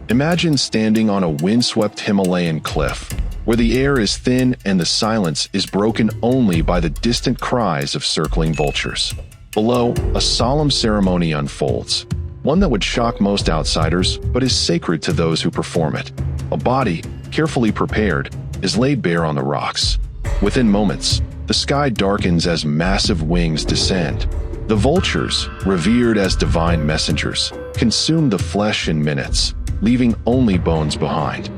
Imagine standing on a windswept Himalayan cliff, where the air is thin and the silence is broken only by the distant cries of circling vultures. Below, a solemn ceremony unfolds, one that would shock most outsiders but is sacred to those who perform it. A body, carefully prepared, is laid bare on the rocks. Within moments, the sky darkens as massive wings descend. The vultures, revered as divine messengers, consume the flesh in minutes, leaving only bones behind.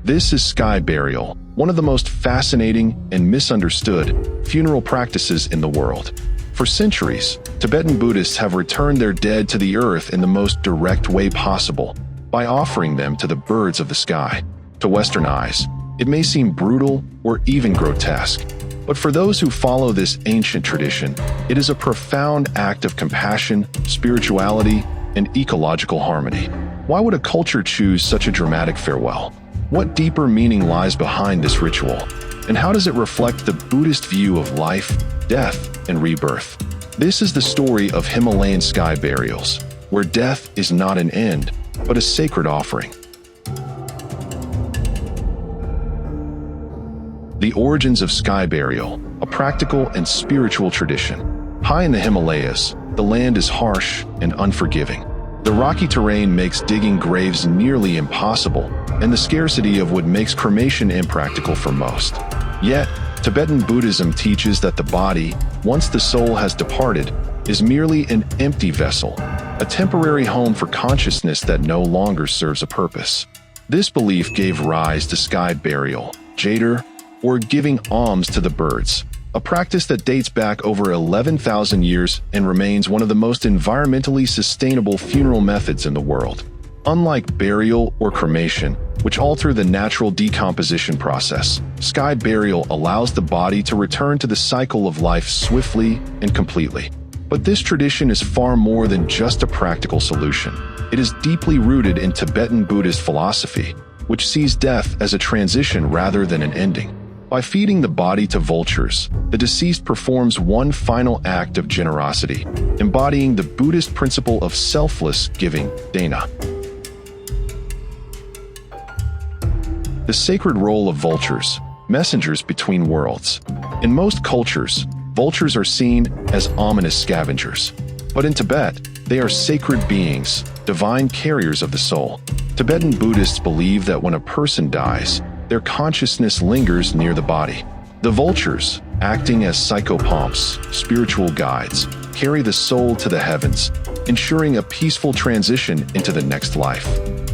This is sky burial, one of the most fascinating and misunderstood funeral practices in the world. For centuries, Tibetan Buddhists have returned their dead to the earth in the most direct way possible, by offering them to the birds of the sky. To Western eyes, it may seem brutal or even grotesque, but for those who follow this ancient tradition, it is a profound act of compassion, spirituality, and ecological harmony. Why would a culture choose such a dramatic farewell? What deeper meaning lies behind this ritual? And how does it reflect the Buddhist view of life, death, and rebirth? This is the story of Himalayan sky burials, where death is not an end, but a sacred offering. The origins of sky burial, a practical and spiritual tradition. High in the Himalayas, the land is harsh and unforgiving. The rocky terrain makes digging graves nearly impossible, and the scarcity of wood makes cremation impractical for most. Yet, Tibetan Buddhism teaches that the body, once the soul has departed, is merely an empty vessel, a temporary home for consciousness that no longer serves a purpose. This belief gave rise to sky burial, jader, or giving alms to the birds, a practice that dates back over 11,000 years and remains one of the most environmentally sustainable funeral methods in the world. Unlike burial or cremation, which alter the natural decomposition process, sky burial allows the body to return to the cycle of life swiftly and completely. But this tradition is far more than just a practical solution. It is deeply rooted in Tibetan Buddhist philosophy, which sees death as a transition rather than an ending. By feeding the body to vultures, the deceased performs one final act of generosity, embodying the Buddhist principle of selfless giving, dana. The sacred role of vultures, messengers between worlds. In most cultures, vultures are seen as ominous scavengers. But in Tibet, they are sacred beings, divine carriers of the soul. Tibetan Buddhists believe that when a person dies, their consciousness lingers near the body. The vultures, acting as psychopomps, spiritual guides, carry the soul to the heavens, ensuring a peaceful transition into the next life.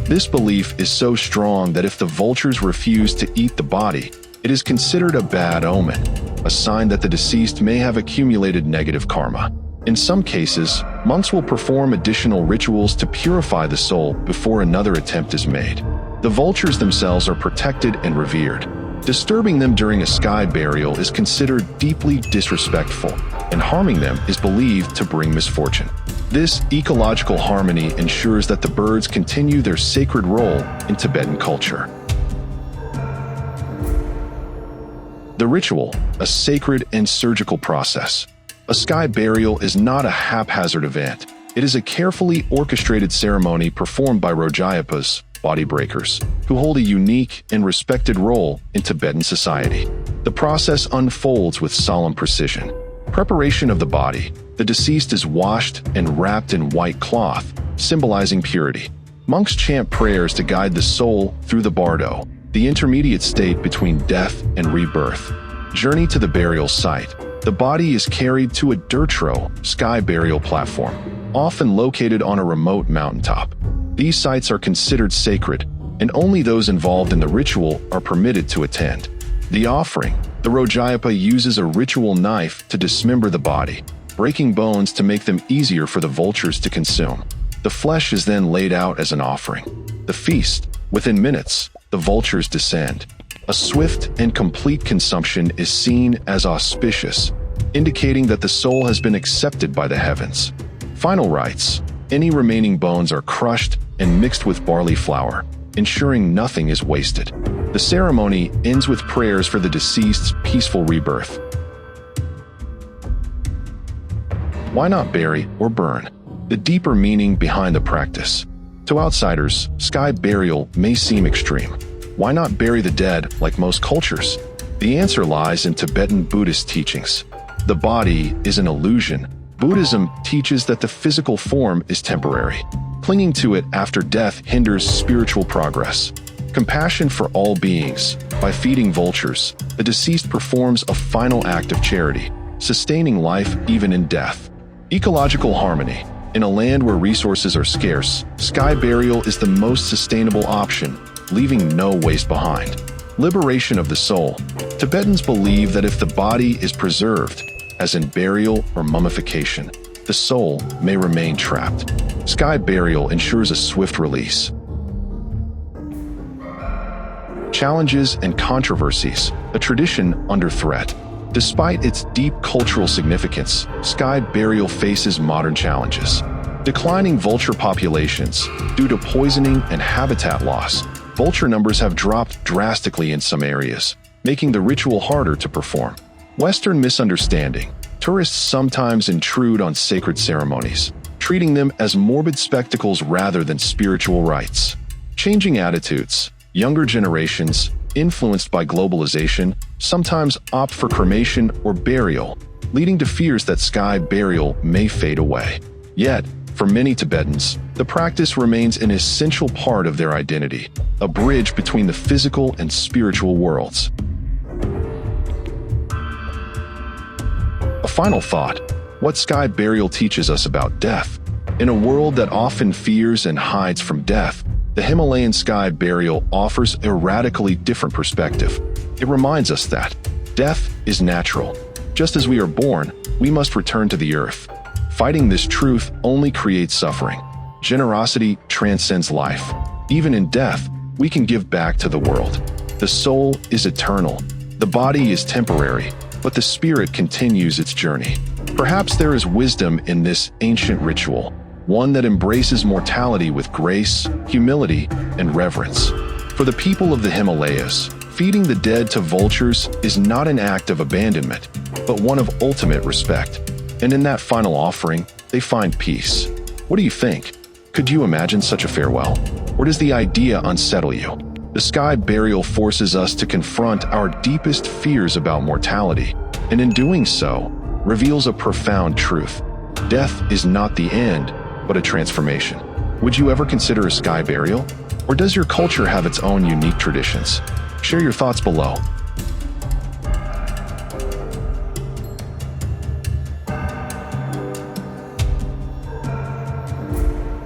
This belief is so strong that if the vultures refuse to eat the body, it is considered a bad omen, a sign that the deceased may have accumulated negative karma. In some cases, monks will perform additional rituals to purify the soul before another attempt is made. The vultures themselves are protected and revered. Disturbing them during a sky burial is considered deeply disrespectful, and harming them is believed to bring misfortune. This ecological harmony ensures that the birds continue their sacred role in Tibetan culture. The ritual, a sacred and surgical process. A sky burial is not a haphazard event. It is a carefully orchestrated ceremony performed by Rojayapas, body breakers, who hold a unique and respected role in Tibetan society. The process unfolds with solemn precision. Preparation of the body. The deceased is washed and wrapped in white cloth, symbolizing purity. Monks chant prayers to guide the soul through the bardo, the intermediate state between death and rebirth. Journey to the burial site. The body is carried to a dirtro, sky burial platform, often located on a remote mountaintop. These sites are considered sacred, and only those involved in the ritual are permitted to attend. The offering. The Rojayapa uses a ritual knife to dismember the body, breaking bones to make them easier for the vultures to consume. The flesh is then laid out as an offering. The feast. Within minutes, the vultures descend. A swift and complete consumption is seen as auspicious, indicating that the soul has been accepted by the heavens. Final rites. Any remaining bones are crushed and mixed with barley flour, ensuring nothing is wasted. The ceremony ends with prayers for the deceased's peaceful rebirth. Why not bury or burn? The deeper meaning behind the practice. To outsiders, sky burial may seem extreme. Why not bury the dead like most cultures? The answer lies in Tibetan Buddhist teachings. The body is an illusion. Buddhism teaches that the physical form is temporary. Clinging to it after death hinders spiritual progress. Compassion for all beings. By feeding vultures, the deceased performs a final act of charity, sustaining life even in death. Ecological harmony. In a land where resources are scarce, sky burial is the most sustainable option, leaving no waste behind. Liberation of the soul. Tibetans believe that if the body is preserved, as in burial or mummification, the soul may remain trapped. Sky burial ensures a swift release. Challenges and controversies. A tradition under threat. Despite its deep cultural significance, sky burial faces modern challenges. Declining vulture populations. Due to poisoning and habitat loss, vulture numbers have dropped drastically in some areas, making the ritual harder to perform. Western misunderstanding. Tourists sometimes intrude on sacred ceremonies, treating them as morbid spectacles rather than spiritual rites. Changing attitudes. Younger generations, influenced by globalization, sometimes opt for cremation or burial, leading to fears that sky burial may fade away. Yet, for many Tibetans, the practice remains an essential part of their identity, a bridge between the physical and spiritual worlds. A final thought: what sky burial teaches us about death. In a world that often fears and hides from death, the Himalayan sky burial offers a radically different perspective. It reminds us that death is natural. Just as we are born, we must return to the earth. Fighting this truth only creates suffering. Generosity transcends life. Even in death, we can give back to the world. The soul is eternal. The body is temporary, but the spirit continues its journey. Perhaps there is wisdom in this ancient ritual, one that embraces mortality with grace, humility, and reverence. For the people of the Himalayas, feeding the dead to vultures is not an act of abandonment, but one of ultimate respect. And in that final offering, they find peace. What do you think? Could you imagine such a farewell? Or does the idea unsettle you? The sky burial forces us to confront our deepest fears about mortality, and in doing so, reveals a profound truth. Death is not the end, but a transformation. Would you ever consider a sky burial? Or does your culture have its own unique traditions? Share your thoughts below.